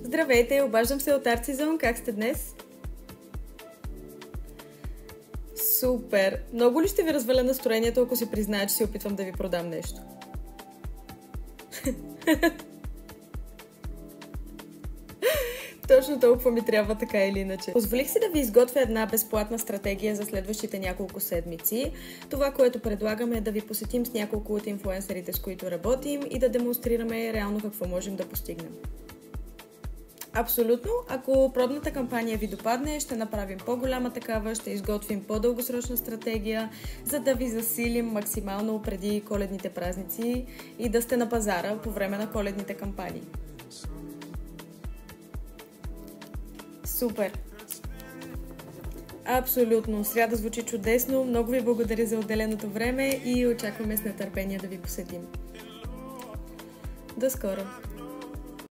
Здравейте, обаждам се от Art-Season. Как сте днес? Супер! Много ли ще ви разваля настроението, ако си призная, че се опитвам да ви продам нещо? Точно толкова ми трябва, така или иначе. Позволих си да ви изготвя една безплатна стратегия за следващите няколко седмици. Това, което предлагаме, е да ви посетим с няколко от инфлуенсърите, с които работим и да демонстрираме реално какво можем да постигнем. Абсолютно. Ако пробната кампания ви допадне, ще направим по-голяма такава, ще изготвим по-дългосрочна стратегия, за да ви засилим максимално преди коледните празници и да сте на пазара по време на коледните кампании. Супер! Абсолютно. Сряда звучи чудесно. Много ви благодаря за отделеното време и очакваме с нетърпение да ви посетим. До скоро!